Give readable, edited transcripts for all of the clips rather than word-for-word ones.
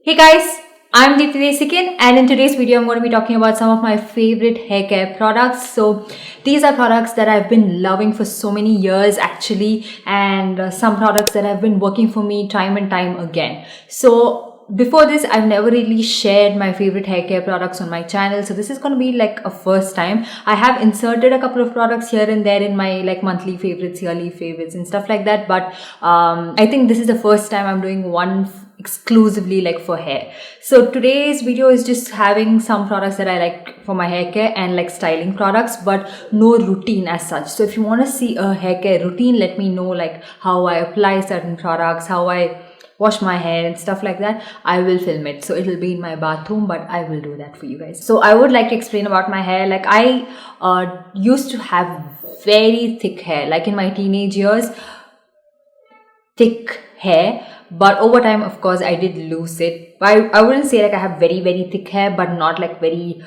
Hey guys, I'm Deepthi Desikan, and in today's video I'm going to be talking about some of my favorite hair care products. So these are products that I've been loving for so many years actually, and some products that have been working for me time and time again. So before this, I've never really shared my favorite hair care products on my channel, so this is going to be like a first time. I have inserted a couple of products here and there in my like monthly favorites, yearly favorites and stuff like that, but I think this is the first time I'm doing one exclusively like for hair. So today's video is just having some products that I like for my hair care and like styling products, but no routine as such. So if you want to see a hair care routine, let me know like how I apply certain products, how I wash my hair and stuff like that. I will film it, so it'll be in my bathroom, but I will do that for you guys. So I would like to explain about my hair. Like I used to have very thick hair, like in my teenage years, thick hair, but over time of course I did lose it. I wouldn't say like I have very thick hair, but not like very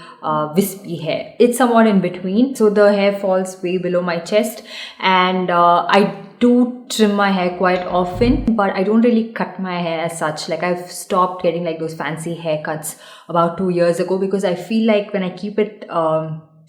wispy hair. It's somewhat in between, so the hair falls way below my chest, and I do trim my hair quite often, but I don't really cut my hair as such. Like I've stopped getting like those fancy haircuts about 2 years ago, because I feel like when I keep it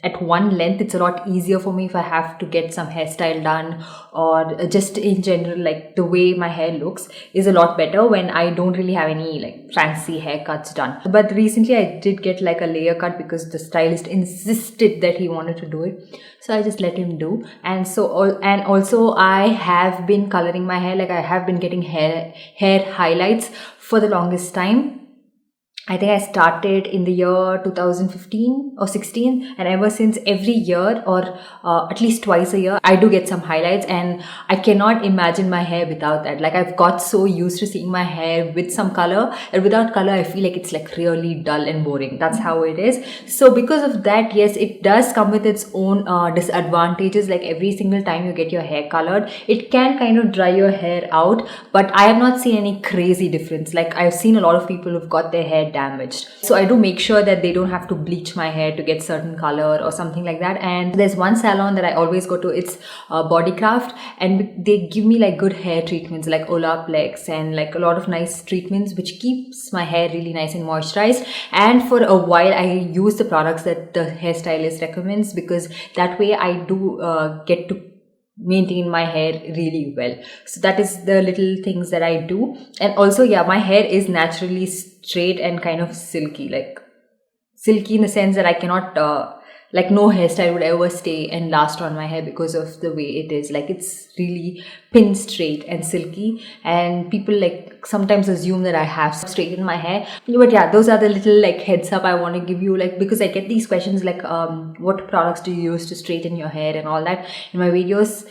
at one length, it's a lot easier for me if I have to get some hairstyle done, or just in general like the way my hair looks is a lot better when I don't really have any like fancy haircuts done. But recently I did get like a layer cut because the stylist insisted that he wanted to do it, so I just let him do. And also I have been coloring my hair. Like I have been getting hair highlights for the longest time. I think I started in the year 2015 or 16, and ever since, every year or at least twice a year, I do get some highlights, and I cannot imagine my hair without that. Like I've got so used to seeing my hair with some color, and without color I feel like it's like really dull and boring. That's how it is. So because of that, yes, it does come with its own disadvantages. Like every single time you get your hair colored, it can kind of dry your hair out, but I have not seen any crazy difference. Like I've seen a lot of people who've got their hair damaged, so I do make sure that they don't have to bleach my hair to get certain color or something like that. And there's one salon that I always go to. It's Bodycraft, and they give me like good hair treatments like Olaplex and like a lot of nice treatments which keeps my hair really nice and moisturized. And for a while I use the products that the hairstylist recommends, because that way I do get to maintain my hair really well. So that is the little things that I do. And also, yeah, my hair is naturally straight and kind of silky, like silky in the sense that I cannot like no hairstyle would ever stay and last on my hair because of the way it is. Like it's really pin straight and silky, and people like sometimes assume that I have straightened my hair. But yeah, those are the little like heads up I want to give you, like because I get these questions like what products do you use to straighten your hair and all that in my videos.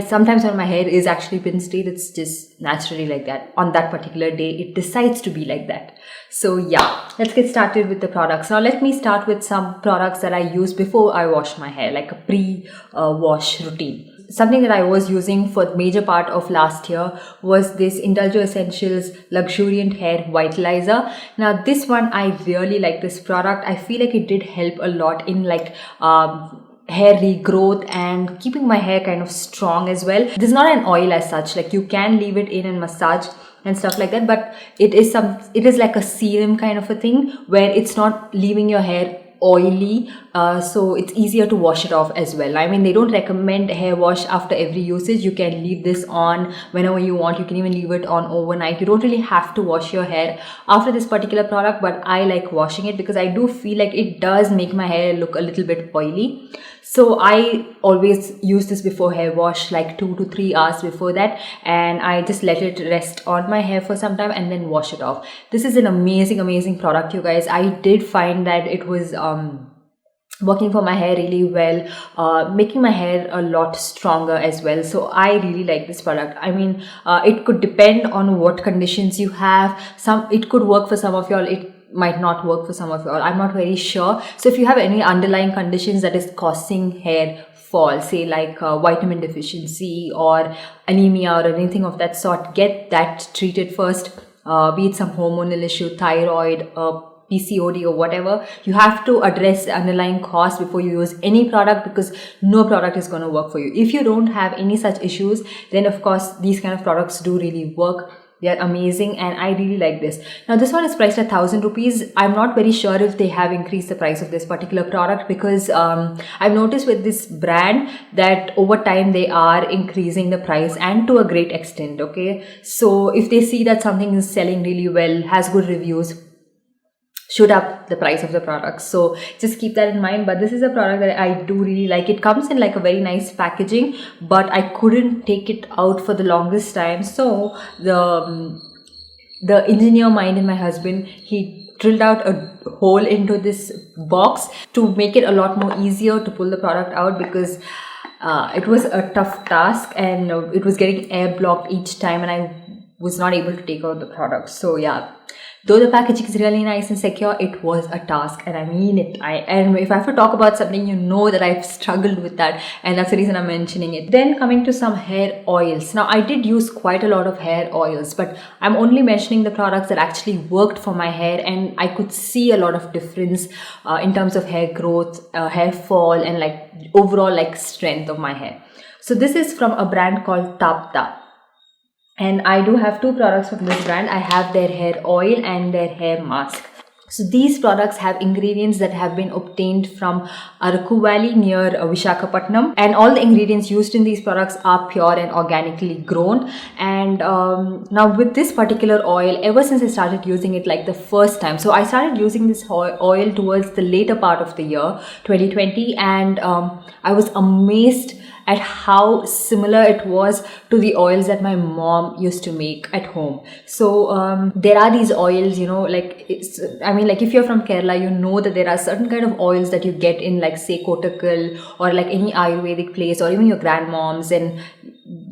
Sometimes when my hair is actually pin straight, it's just naturally like that. On that particular day it decides to be like that. So yeah, let's get started with the products. Now let me start with some products that I use before I wash my hair, like a pre-wash routine. Something that I was using for the major part of last year was this Indulge Essentials Luxuriant Hair Vitalizer. Now this one, I really like this product. I feel like it did help a lot in like hair regrowth and keeping my hair kind of strong as well. This is not an oil as such. Like you can leave it in and massage and stuff like that, but it is like a serum kind of a thing where it's not leaving your hair oily, so it's easier to wash it off as well. I mean, they don't recommend hair wash after every usage. You can leave this on whenever you want. You can even leave it on overnight. You don't really have to wash your hair after this particular product, but I like washing it because I do feel like it does make my hair look a little bit oily. So I always use this before hair wash, like 2 to 3 hours before that, and I just let it rest on my hair for some time and then wash it off. This is an amazing product, you guys. I did find that it was working for my hair really well, making my hair a lot stronger as well. So I really like this product. I mean, it could depend on what conditions you have. It could work for some of y'all, it might not work for some of y'all. I'm not very sure. So if you have any underlying conditions that is causing hair fall, say like vitamin deficiency or anemia or anything of that sort, get that treated first. Be it some hormonal issue, thyroid, PCOD or whatever. You have to address the underlying cause before you use any product, because no product is going to work for you. If you don't have any such issues, then of course these kind of products do really work. They are amazing and I really like this. Now this one is priced at 1000 rupees. I'm not very sure if they have increased the price of this particular product because I've noticed with this brand that over time they are increasing the price and to a great extent. Okay, so if they see that something is selling really well, has good reviews, shoot up the price of the product. So just keep that in mind. But this is a product that I do really like. It comes in like a very nice packaging, but I couldn't take it out for the longest time. So the engineer mind in my husband, he drilled out a hole into this box to make it a lot more easier to pull the product out, because it was a tough task and it was getting air blocked each time and I was not able to take out the product. So yeah, though the packaging is really nice and secure, it was a task, and I mean it. And if I have to talk about something, you know that I've struggled with that, and that's the reason I'm mentioning it. Then coming to some hair oils. Now I did use quite a lot of hair oils, but I'm only mentioning the products that actually worked for my hair, and I could see a lot of difference in terms of hair growth, hair fall, and like overall like strength of my hair. So this is from a brand called Tapta. And I do have two products from this brand. I have their hair oil and their hair mask. So these products have ingredients that have been obtained from Araku Valley near Visakhapatnam, and all the ingredients used in these products are pure and organically grown. And now with this particular oil, ever since I started using it like the first time, so I started using this oil towards the later part of the year 2020, and I was amazed at how similar it was to the oils that my mom used to make at home. So there are these oils, you know, like like if you're from Kerala, you know that there are certain kind of oils that you get in like say Kottakkal or like any Ayurvedic place, or even your grandmoms, and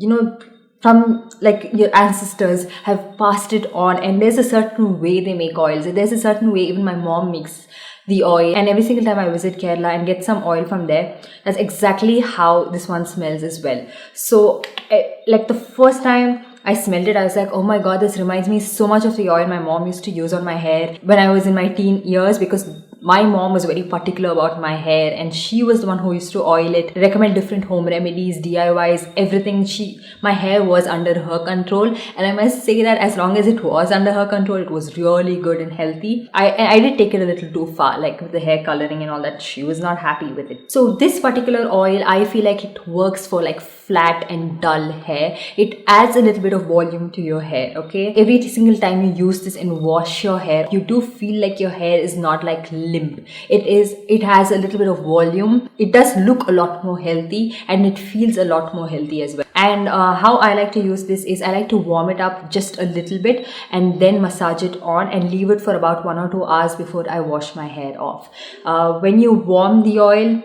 you know, from like your ancestors have passed it on, and there's a certain way they make oils. There's a certain way even my mom makes the oil, and every single time I visit Kerala and get some oil from there, that's exactly how this one smells as well. So like the first time I smelled it, I was like, oh my god, this reminds me so much of the oil my mom used to use on my hair when I was in my teen years, because my mom was very particular about my hair and she was the one who used to oil it, recommend different home remedies, DIYs, everything. My hair was under her control, and I must say that as long as it was under her control, it was really good and healthy. I did take it a little too far, like with the hair coloring and all that. She was not happy with it. So this particular oil, I feel like it works for like flat and dull hair. It adds a little bit of volume to your hair. Okay, every single time you use this and wash your hair, you do feel like your hair is not like limp. It has a little bit of volume. It does look a lot more healthy, and it feels a lot more healthy as well. And how I like to use this is I like to warm it up just a little bit and then massage it on and leave it for about 1 or 2 hours before I wash my hair off. When you warm the oil,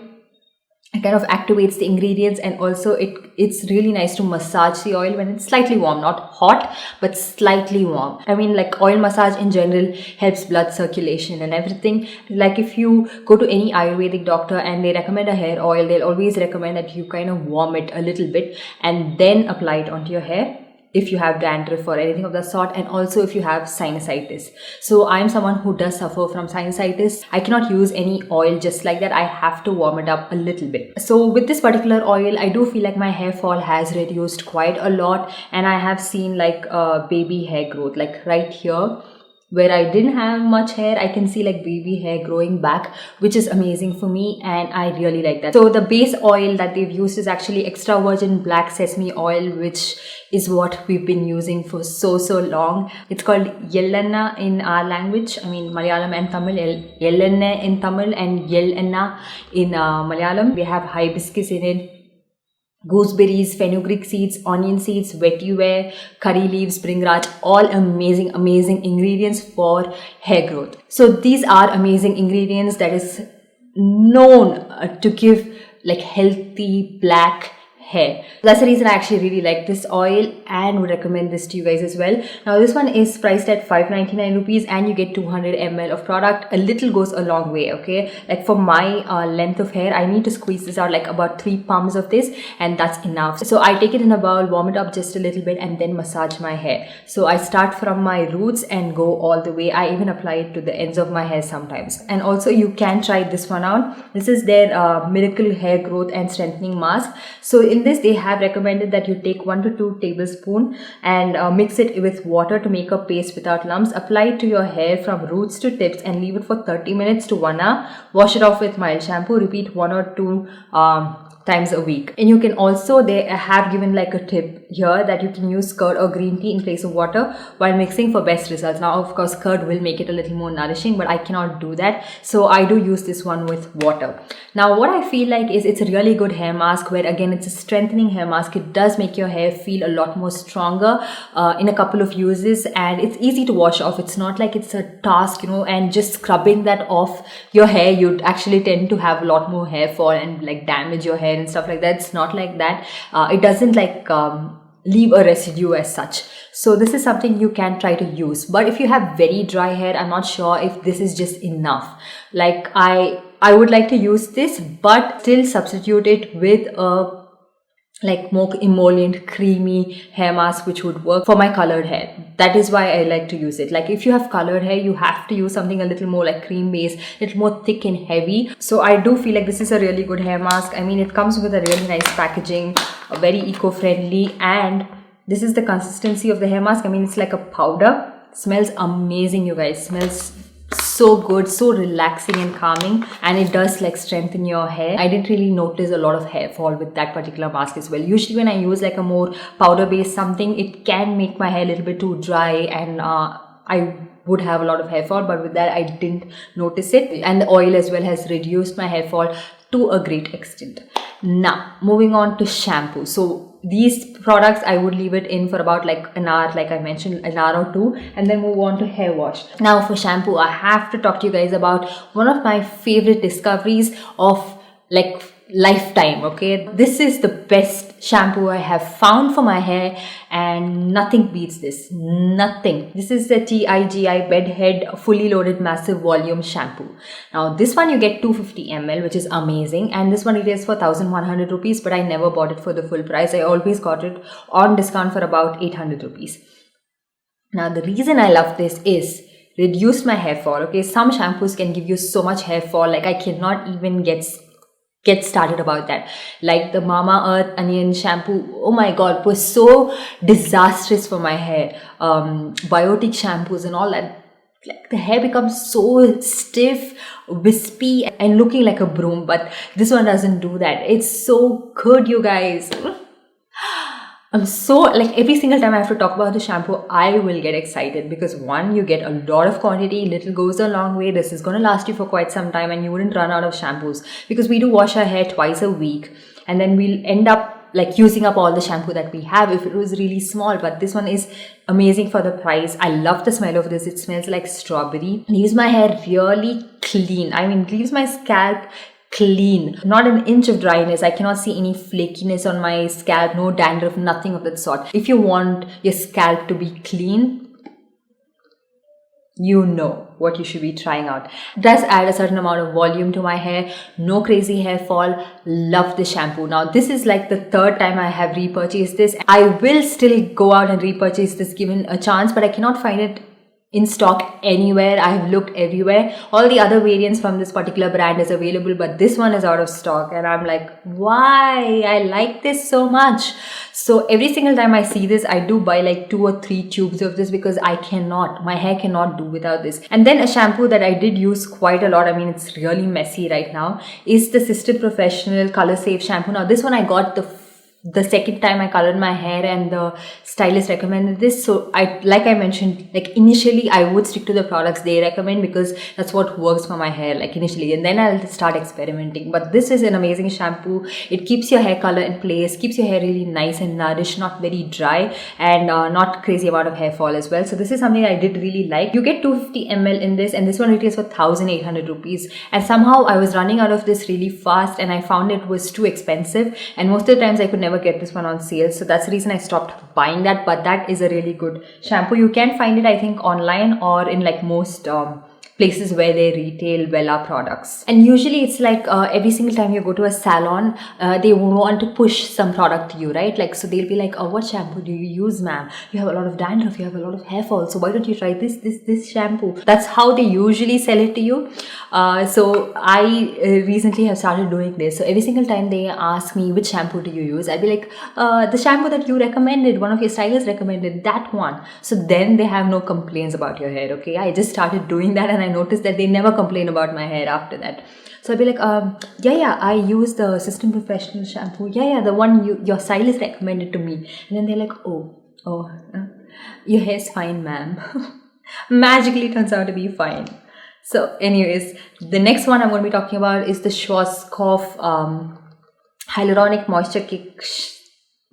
it kind of activates the ingredients, and also it's really nice to massage the oil when it's slightly warm, not hot but slightly warm. I mean, like oil massage in general helps blood circulation and everything. Like if you go to any Ayurvedic doctor and they recommend a hair oil, they'll always recommend that you kind of warm it a little bit and then apply it onto your hair if you have dandruff or anything of that sort, and also if you have sinusitis. So I'm someone who does suffer from sinusitis. I cannot use any oil just like that. I have to warm it up a little bit. So with this particular oil, I do feel like my hair fall has reduced quite a lot, and I have seen like baby hair growth, like right here where I didn't have much hair, I can see like baby hair growing back, which is amazing for me, and I really like that. So the base oil that they've used is actually extra virgin black sesame oil, which is what we've been using for so long. It's called Yellenna in our language. I mean Malayalam and Tamil. Yellenne in Tamil and Yellenna in Malayalam. We have hibiscus in it, gooseberries, fenugreek seeds, onion seeds, vetiver, curry leaves, bhringraj, all amazing ingredients for hair growth. So these are amazing ingredients that is known to give like healthy black hair. That's the reason I actually really like this oil and would recommend this to you guys as well. Now this one is priced at 599 rupees and you get 200 ml of product. A little goes a long way, okay? Like for my length of hair, I need to squeeze this out like about 3 palms of this, and that's enough. So I take it in a bowl, warm it up just a little bit, and then massage my hair. So I start from my roots and go all the way. I even apply it to the ends of my hair sometimes. And also you can try this one out. This is their Miracle Hair Growth and Strengthening Mask. So in this they have recommended that you take 1 to 2 tablespoons and mix it with water to make a paste without lumps. Apply it to your hair from roots to tips and leave it for 30 minutes to 1 hour. Wash it off with mild shampoo. Repeat 1 or 2 times a week. And you can also, they have given like a tip here that you can use curd or green tea in place of water while mixing for best results. Now of course curd will make it a little more nourishing, but I cannot do that, so I do use this one with water. Now what I feel like is it's a really good hair mask, where again it's a strengthening hair mask. It does make your hair feel a lot more stronger in a couple of uses, and it's easy to wash off. It's not like it's a task, you know, and just scrubbing that off your hair, you'd actually tend to have a lot more hair fall and like damage your hair and stuff like that. It's not like that. It doesn't like leave a residue as such. So this is something you can try to use. But if you have very dry hair, I'm not sure if this is just enough. Like I would like to use this, but still substitute it with a like more emollient creamy hair mask, which would work for my colored hair. That is why I like to use it. Like if you have colored hair, you have to use something a little more like cream based, a little more thick and heavy. So I do feel like this is a really good hair mask. I mean, it comes with a really nice packaging, very eco-friendly, and this is the consistency of the hair mask. I mean, it's like a powder. Smells amazing, you guys. Smells so good, so relaxing and calming, and it does like strengthen your hair. I didn't really notice a lot of hair fall with that particular mask as well. Usually when I use like a more powder based something, it can make my hair a little bit too dry, and I would have a lot of hair fall, but with that I didn't notice it. And the oil as well has reduced my hair fall to a great extent. Now moving on to shampoo. So these products I would leave it in for about like an hour, like I mentioned, an hour or two, and then move on to hair wash. Now for shampoo, I have to talk to you guys about one of my favorite discoveries of like lifetime. Okay, this is the best shampoo I have found for my hair, and nothing beats this. Nothing. This is the TIGI Bedhead Fully Loaded Massive Volume Shampoo. Now this one you get 250 ml, which is amazing, and this one retails for 1100 rupees, but I never bought it for the full price. I always got it on discount for about 800 rupees. Now the reason I love this is reduced my hair fall. Okay, some shampoos can give you so much hair fall, like I cannot even get started about that. Like the Mamaearth onion shampoo, oh my god, was so disastrous for my hair. Biotic shampoos and all that, like the hair becomes so stiff, wispy, and looking like a broom. But this one doesn't do that. It's so good, you guys. I'm so, like, every single time I have to talk about the shampoo, I will get excited, because one, you get a lot of quantity, little goes a long way. This is going to last you for quite some time, and you wouldn't run out of shampoos, because we do wash our hair twice a week, and then we'll end up like using up all the shampoo that we have if it was really small. But this one is amazing for the price. I love the smell of this. It smells like strawberry. Leaves my hair really clean. I mean, leaves my scalp clean, not an inch of dryness. I cannot see any flakiness on my scalp, no dandruff, nothing of that sort. If you want your scalp to be clean, you know what you should be trying out. It does add a certain amount of volume to my hair, no crazy hair fall. Love the shampoo. Now this is like the third time I have repurchased this. I will still go out and repurchase this given a chance, but I cannot find it in stock anywhere. I have looked everywhere. All the other variants from this particular brand is available, but this one is out of stock, and I'm like, why? I like this so much. So every single time I see this, I do buy like 2 or 3 tubes of this, because my hair cannot do without this. And then a shampoo that I did use quite a lot, I mean, it's really messy right now, is the Sister Professional Color Safe shampoo. Now this one I got the second time I colored my hair, and the stylist recommended this. So like I mentioned, like initially I would stick to the products they recommend, because that's what works for my hair, like initially, and then I'll start experimenting. But this is an amazing shampoo. It keeps your hair color in place, keeps your hair really nice and nourished, not very dry, and not crazy amount of hair fall as well. So this is something I did really like. You get 250 ml in this, and this one retails for 1800 rupees. And somehow I was running out of this really fast, and I found it was too expensive, and most of the times I could never get this one on sale. So that's the reason I stopped buying that. But that is a really good shampoo. You can find it, I think, online or in like most places where they retail Wella products. And usually it's like every single time you go to a salon, they want to push some product to you, right? Like, so they'll be like, oh, what shampoo do you use, ma'am? You have a lot of dandruff, you have a lot of hair fall, so why don't you try this shampoo? That's how they usually sell it to you. So I recently have started doing this. So every single time they ask me, which shampoo do you use? I'd be like, the shampoo that you recommended, one of your stylists recommended, that one. So then they have no complaints about your hair, okay? I just started doing that and I noticed that they never complain about my hair after that. So I'd be like, yeah, I use the System Professional shampoo. Yeah, the one your stylist recommended to me. And then they're like, your hair's fine, ma'am. Magically turns out to be fine. So anyways, the next one I'm going to be talking about is the Schwarzkopf Hyaluronic Moisture Kick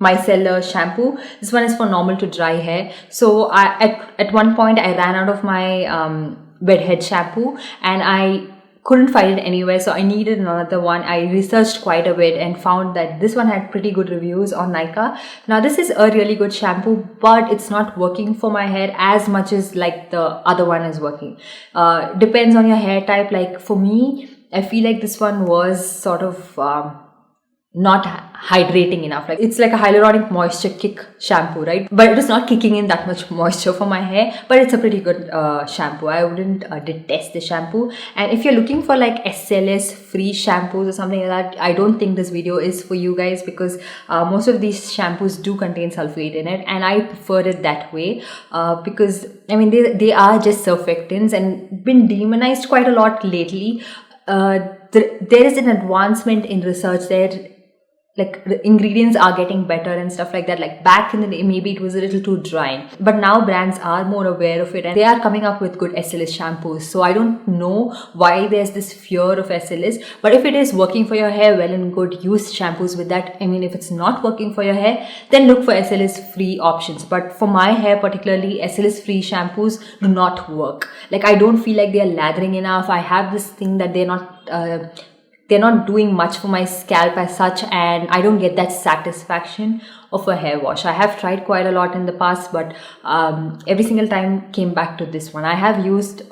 Micellar shampoo. This one is for normal to dry hair. So at one point I ran out of my bedhead shampoo and I couldn't find it anywhere, so I needed another one. I researched quite a bit and found that this one had pretty good reviews on Nykaa. Now this is a really good shampoo, but it's not working for my hair as much as like the other one is working. Depends on your hair type. Like for me, I feel like this one was sort of not hydrating enough. Like it's like a hyaluronic moisture kick shampoo, right? But it is not kicking in that much moisture for my hair, but it's a pretty good shampoo. I wouldn't detest the shampoo. And if you're looking for like SLS free shampoos or something like that, I don't think this video is for you guys, because most of these shampoos do contain sulfate in it, and I prefer it that way because I mean they are just surfactants and been demonized quite a lot lately. There is an advancement in research there. Like the ingredients are getting better and stuff like that. Like back in the day, maybe it was a little too dry, but now brands are more aware of it and they are coming up with good SLS shampoos. So I don't know why there's this fear of SLS, but if it is working for your hair, well and good, use shampoos with that. I mean, if it's not working for your hair, then look for SLS free options. But for my hair particularly, SLS free shampoos do not work. Like I don't feel like they are lathering enough. I have this thing that they're not doing much for my scalp as such, and I don't get that satisfaction of a hair wash. I have tried quite a lot in the past, but every single time came back to this one. I have used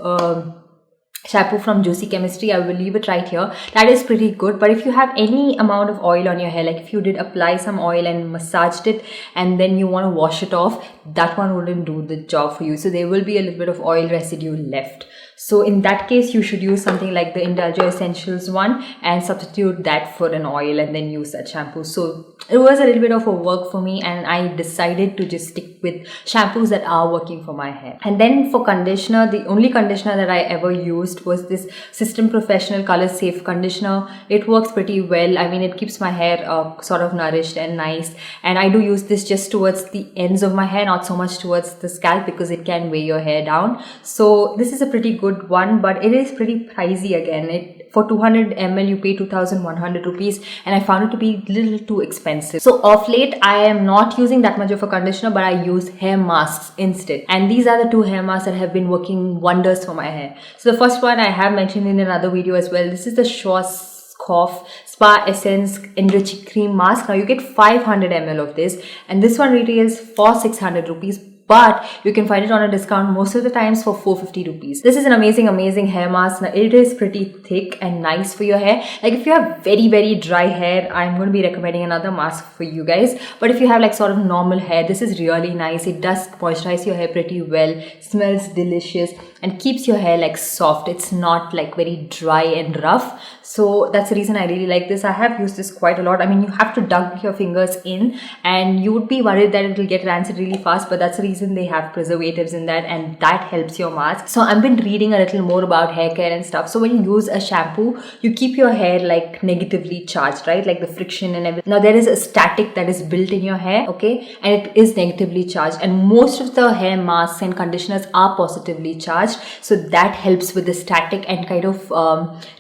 shampoo from Juicy Chemistry. I will leave it right here. That is pretty good. But if you have any amount of oil on your hair, like if you did apply some oil and massaged it and then you want to wash it off, that one wouldn't do the job for you. So there will be a little bit of oil residue left. So in that case, you should use something like the Indulge Essentials one and substitute that for an oil and then use that shampoo. So it was a little bit of a work for me, and I decided to just stick with shampoos that are working for my hair. And then for conditioner, the only conditioner that I ever used was this System Professional Color Safe conditioner. It works pretty well. I mean, it keeps my hair sort of nourished and nice. And I do use this just towards the ends of my hair, not so much towards the scalp, because it can weigh your hair down. So this is a pretty good one, but it is pretty pricey again. For 200 ml you pay 2,100 rupees, and I found it to be a little too expensive. So of late I am not using that much of a conditioner, but I use hair masks instead, and these are the two hair masks that have been working wonders for my hair. So the first one I have mentioned in another video as well. This is the Schwarzkopf Spa Essence Enriched Cream Mask. Now you get 500 ml of this, and this one retails for 600 rupees, but you can find it on a discount most of the times for 450 rupees. This is an amazing hair mask. Now, it is pretty thick and nice for your hair. Like if you have very dry hair, I'm going to be recommending another mask for you guys. But if you have like sort of normal hair, this is really nice. It does moisturize your hair pretty well, smells delicious, and keeps your hair like soft. It's not like very dry and rough. So that's the reason I really like this. I have used this quite a lot. I mean, you have to dunk your fingers in and you would be worried that it will get rancid really fast, but that's the reason they have preservatives in that, and that helps your mask. So I've been reading a little more about hair care and stuff. So when you use a shampoo, you keep your hair like negatively charged, right? Like the friction and everything. Now there is a static that is built in your hair, okay? And it is negatively charged, and most of the hair masks and conditioners are positively charged. So that helps with the static and kind of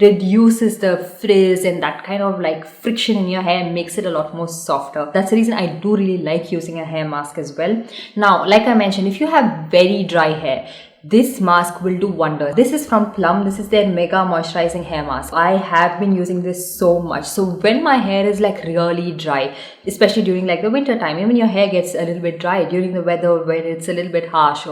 reduces the frizz and that kind of like friction in your hair and makes it a lot more softer. That's the reason I do really like using a hair mask as well. Now, like I mentioned, if you have very dry hair, this mask will do wonders. This is from Plum. This is their mega moisturizing hair mask. I have been using this so much. So when my hair is like really dry, especially during like the winter time, even your hair gets a little bit dry during the weather when it's a little bit harsh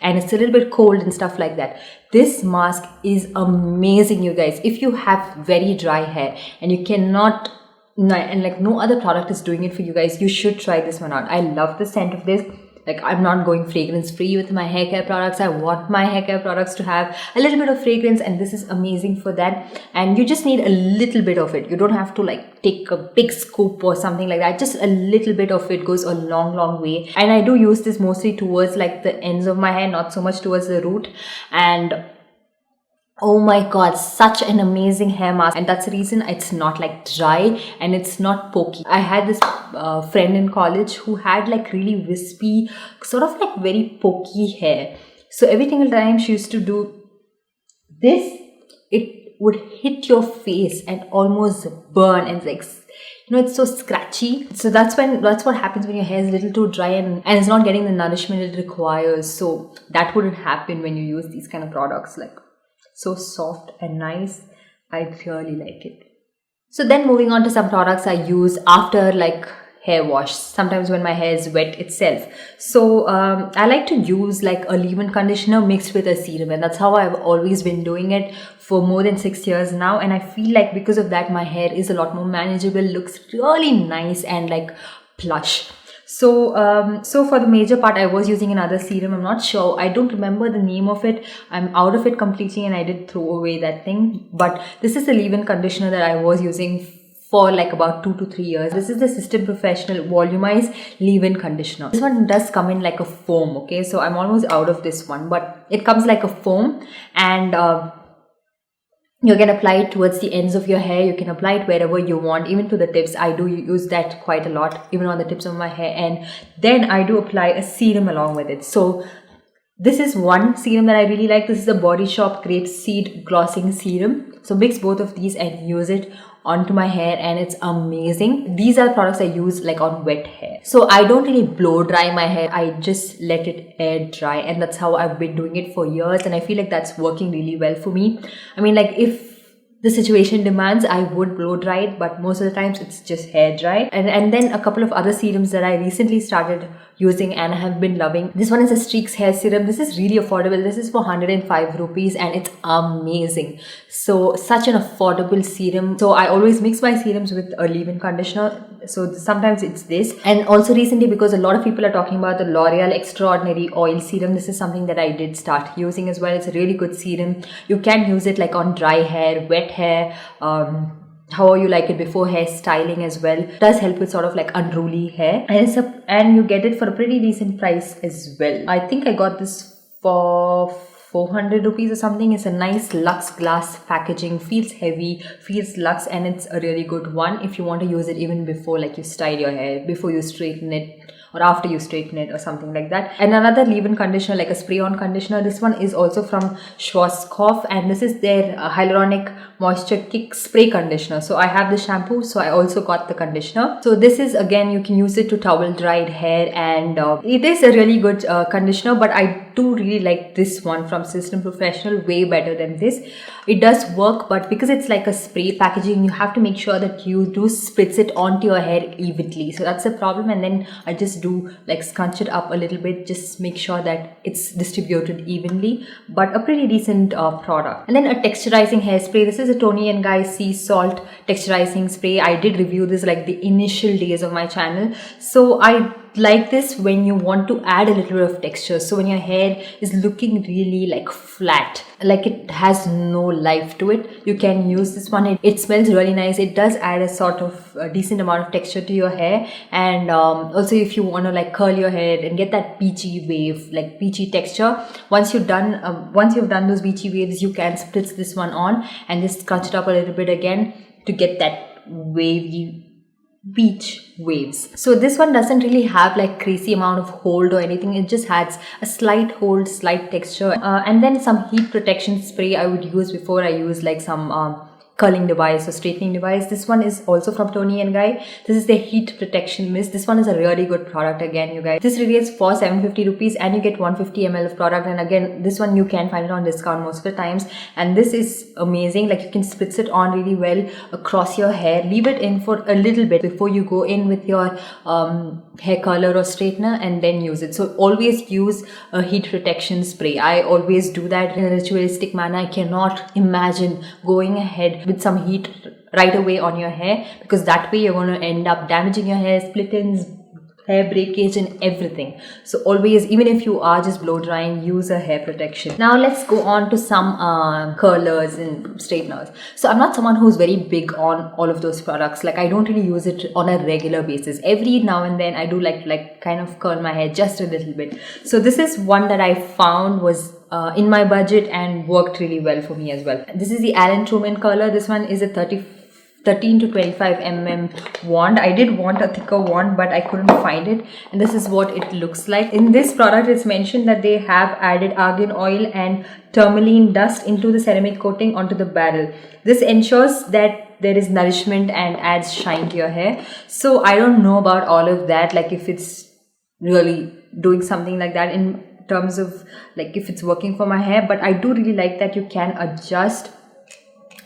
and it's a little bit cold and stuff like that, this mask is amazing, you guys. If you have very dry hair and you cannot, and like no other product is doing it for you guys, you should try this one out. I love the scent of this. Like, I'm not going fragrance free with my hair care products. I want my hair care products to have a little bit of fragrance, and this is amazing for that. And you just need a little bit of it. You don't have to like take a big scoop or something like that. Just a little bit of it goes a long way. And I do use this mostly towards like the ends of my hair, not so much towards the root. And oh my god, such an amazing hair mask. And that's the reason it's not like dry and it's not pokey. I had this friend in college who had like really wispy, sort of like very pokey hair. So every single time she used to do this, it would hit your face and almost burn, and like, you know, it's so scratchy. So that's what happens when your hair is a little too dry and it's not getting the nourishment it requires. So that wouldn't happen when you use these kind of products. Like, so soft and nice. I really like it. So then moving on to some products I use after like hair wash, sometimes when my hair is wet itself. So I like to use like a leave-in conditioner mixed with a serum, and that's how I've always been doing it for more than 6 years now. And I feel like because of that, my hair is a lot more manageable, looks really nice and like plush. So for the major part, I was using another serum. I'm not sure. I don't remember the name of it. I'm out of it completely, and I did throw away that thing. But this is the leave-in conditioner that I was using for like about 2 to 3 years. This is the System Professional Volumized Leave-In Conditioner. This one does come in like a foam, okay? So I'm almost out of this one, but it comes like a foam, and you can apply it towards the ends of your hair. You can apply it wherever you want, even to the tips. I do use that quite a lot, even on the tips of my hair. And then I do apply a serum along with it. So this is one serum that I really like. This is the Body Shop Grape Seed Glossing Serum. So mix both of these and use it onto my hair, and it's amazing. These are products I use like on wet hair. So I don't really blow dry my hair. I just let it air dry, and that's how I've been doing it for years, and I feel like that's working really well for me. I mean, like, if the situation demands, I would blow dry it, but most of the times it's just hair dry. And then a couple of other serums that I recently started using and I have been loving. This one is a Streaks hair serum. This is really affordable. This is for 105 rupees and it's amazing. So such an affordable serum. So I always mix my serums with a leave-in conditioner. So sometimes it's this. And also recently, because a lot of people are talking about the L'Oreal Extraordinary Oil Serum, this is something that I did start using as well. It's a really good serum. You can use it like on dry hair, wet hair, however you like it, before hair styling as well. It does help with sort of like unruly hair, and you get it for a pretty decent price as well. I think I got this for 400 rupees or something. It's a nice luxe glass packaging, feels heavy, feels luxe, and it's a really good one if you want to use it even before like you style your hair, before you straighten it, or after you straighten it or something like that. And another leave-in conditioner, like a spray-on conditioner. This one is also from Schwarzkopf, and this is their Hyaluronic Moisture Kick Spray Conditioner. So I have the shampoo, so I also got the conditioner. So this is, again, you can use it to towel dried hair, and it is a really good conditioner, but I do really like this one from System Professional way better than this. It does work, but because it's like a spray packaging, you have to make sure that you do spritz it onto your hair evenly. So that's the problem. And then I just do like scrunch it up a little bit, just make sure that it's distributed evenly, but a pretty decent product. And then a texturizing hairspray. This is a Toni & Guy Sea Salt texturizing spray. I did review this like the initial days of my channel. So I like this when you want to add a little bit of texture. So when your hair is looking really like flat, like it has no life to it, you can use this one. It smells really nice. It does add a sort of a decent amount of texture to your hair. And also if you want to like curl your hair and get that beachy wave, like beachy texture, once you've done those beachy waves, you can spritz this one on and just scrunch it up a little bit again to get that wavy beach waves. So this one doesn't really have like crazy amount of hold or anything. It just has a slight hold, slight texture, and then some heat protection spray I would use before I use like some curling device or straightening device. This one is also from Toni & Guy. This is the heat protection mist. This one is a really good product again, you guys. This retails for 750 rupees and you get 150 ml of product, and again this one you can find it on discount most of the times, and this is amazing. Like, you can spritz it on really well across your hair. Leave it in for a little bit before you go in with your hair curler or straightener, and then use it. So always use a heat protection spray. I always do that in a ritualistic manner. I cannot imagine going ahead with some heat right away on your hair, because that way you're going to end up damaging your hair, split ends, hair breakage and everything. So always, even if you are just blow drying, use a hair protection. Now let's go on to some curlers and straighteners. So I'm not someone who's very big on all of those products. Like, I don't really use it on a regular basis. Every now and then I do like kind of curl my hair just a little bit. So this is one that I found was in my budget and worked really well for me as well. This is the Alan Truman curler. This one is a 13 to 25 mm wand. I did want a thicker wand, but I couldn't find it, and this is what it looks like. In this product, it's mentioned that they have added argan oil and tourmaline dust into the ceramic coating onto the barrel. This ensures that there is nourishment and adds shine to your hair. So I don't know about all of that, like if it's really doing something like that in terms of like if it's working for my hair, but I do really like that you can adjust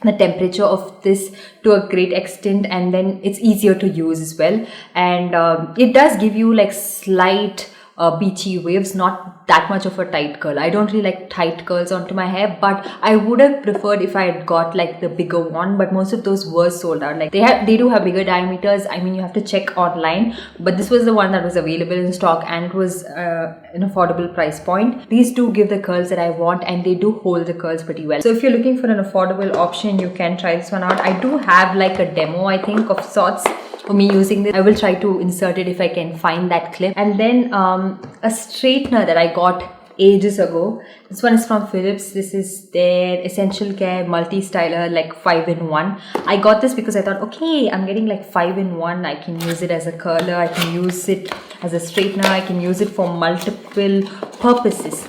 the temperature of this to a great extent, and then it's easier to use as well. And it does give you like slight beachy waves, not that much of a tight curl. I don't really like tight curls onto my hair, but I would have preferred if I had got like the bigger one, but most of those were sold out. Like they do have bigger diameters. I mean, you have to check online, but this was the one that was available in stock, and it was an affordable price point. These do give the curls that I want, and they do hold the curls pretty well. So if you're looking for an affordable option, you can try this one out. I do have like a demo, I think, of sorts for me using this. I will try to insert it if I can find that clip. And then a straightener that I got ages ago. This one is from Philips. This is their Essential Care Multi-Styler, like 5-in-1. I got this because I thought, okay, I'm getting like 5-in-1. I can use it as a curler, I can use it as a straightener, I can use it for multiple purposes.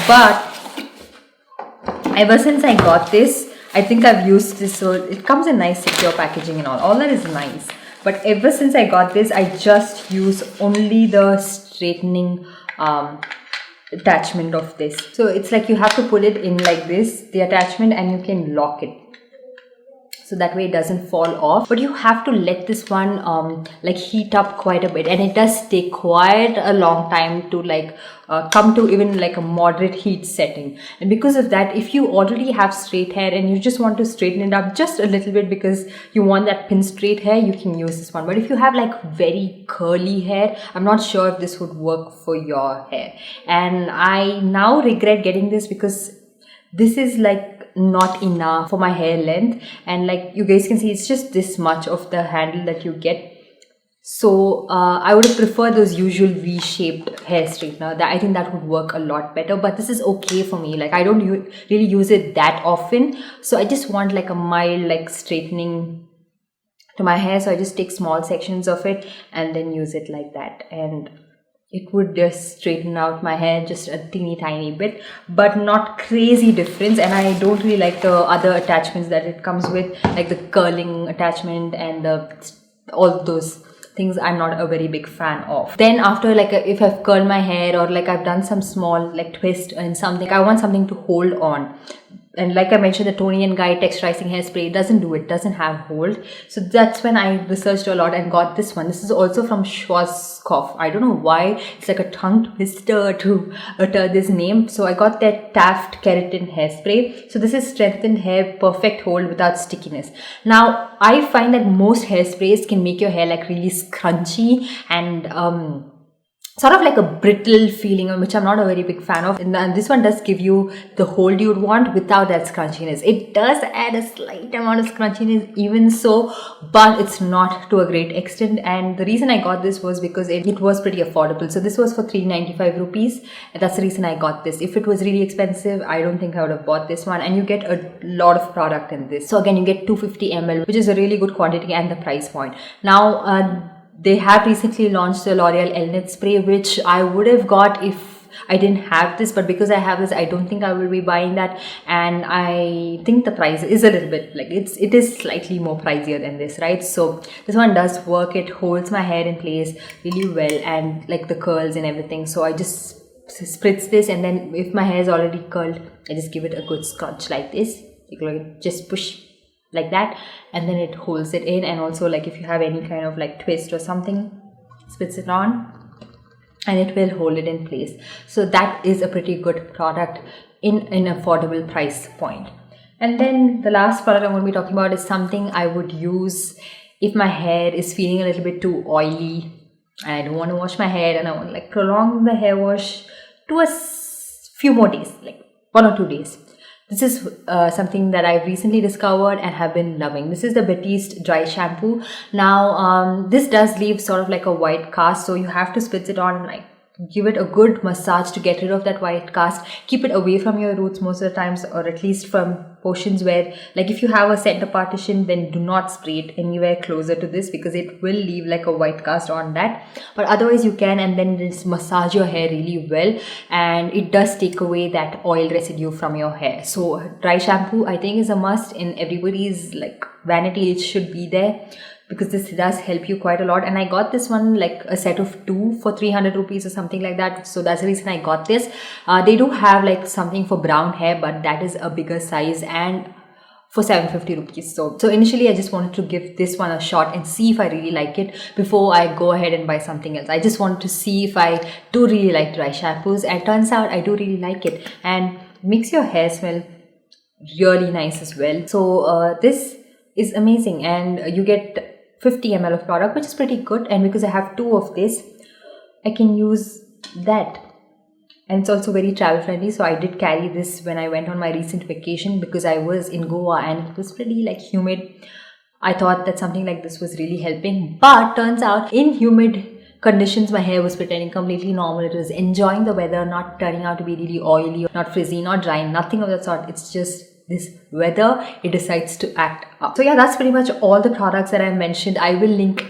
But ever since I got this, I think I've used this, so it comes in nice secure packaging and all that is nice. But ever since I got this, I just use only the straightening attachment of this. So it's like you have to pull it in like this, the attachment, and you can lock it. So that way it doesn't fall off. But you have to let this one like heat up quite a bit, and it does take quite a long time to like come to even like a moderate heat setting. And because of that, if you already have straight hair and you just want to straighten it up just a little bit because you want that pin straight hair, you can use this one. But if you have like very curly hair, I'm not sure if this would work for your hair. And I now regret getting this because this is like not enough for my hair length, and like you guys can see, it's just this much of the handle that you get. So I would have preferred those usual V-shaped hair straightener. That I think that would work a lot better, but this is okay for me. Like I don't really use it that often, so I just want like a mild like straightening to my hair. So I just take small sections of it and then use it like that, and it would just straighten out my hair just a teeny tiny bit, but not crazy difference. And I don't really like the other attachments that it comes with, like the curling attachment and all those things. I'm not a very big fan of. Then after like if I've curled my hair or like I've done some small like twist and something, I want something to hold on. And like I mentioned, the Toni & Guy texturizing hairspray doesn't have hold. So that's when I researched a lot and got this one. This is also from Schwarzkopf. I don't know why, it's like a tongue twister to utter this name. So I got that Taft Keratin hairspray. So this is strengthened hair, perfect hold without stickiness. Now I find that most hairsprays can make your hair like really scrunchy and sort of like a brittle feeling, which I'm not a very big fan of. And this one does give you the hold you'd want without that scrunchiness. It does add a slight amount of scrunchiness even so, but it's not to a great extent. And the reason I got this was because it was pretty affordable. So this was for 395 rupees. And that's the reason I got this. If it was really expensive, I don't think I would have bought this one. And you get a lot of product in this. So again, you get 250 ml, which is a really good quantity and the price point. Now, they have recently launched the L'Oreal Elnett spray, which I would have got if I didn't have this, but because I have this, I don't think I will be buying that. And I think the price is a little bit like it is slightly more pricier than this, right? So this one does work. It holds my hair in place really well, and like the curls and everything. So I just spritz this, and then if my hair is already curled, I just give it a good scrunch like this. You can just push like that, and then it holds it in. And also, like if you have any kind of like twist or something, spritz it on and it will hold it in place. So that is a pretty good product in an affordable price point. And then the last product I'm going to be talking about is something I would use if my hair is feeling a little bit too oily and I don't want to wash my hair, and I want to like prolong the hair wash to a few more days, like 1 or 2 days. This is something that I've recently discovered and have been loving. This is the Batiste dry shampoo. Now this does leave sort of like a white cast, so you have to spritz it on, like give it a good massage to get rid of that white cast. Keep it away from your roots most of the times, or at least from portions where, like if you have a center partition, then do not spray it anywhere closer to this, because it will leave like a white cast on that. But otherwise you can, and then just massage your hair really well, and it does take away that oil residue from your hair. So dry shampoo I think is a must in everybody's like vanity. It should be there, because this does help you quite a lot. And I got this one like a set of 2 for 300 rupees or something like that. So that's the reason I got this. They do have like something for brown hair, but that is a bigger size and for 750 rupees. So initially I just wanted to give this one a shot and see if I really like it before I go ahead and buy something else. I just wanted to see if I do really like dry shampoos, and turns out I do really like it, and makes your hair smell really nice as well. So this is amazing, and you get 50 ml of product, which is pretty good. And because I have 2 of this, I can use that. And it's also very travel friendly. So I did carry this when I went on my recent vacation, because I was in Goa and it was pretty like humid. I thought that something like this was really helping, but turns out in humid conditions my hair was pretending completely normal. It was enjoying the weather, not turning out to be really oily, not frizzy, not dry, nothing of that sort. It's just this weather, it decides to act up. So yeah, that's pretty much all the products that I mentioned. I will link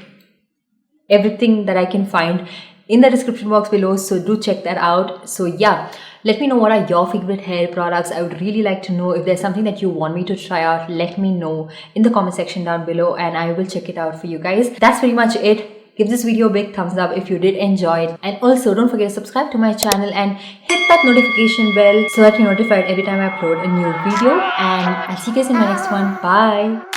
everything that I can find in the description box below, so do check that out. So yeah, let me know what are your favorite hair products. I would really like to know if there's something that you want me to try out. Let me know in the comment section down below, and I will check it out for you guys. That's pretty much it. Give this video a big thumbs up if you did enjoy it, and also don't forget to subscribe to my channel and hit that notification bell so that you're notified every time I upload a new video. And I'll see you guys in my next one. Bye.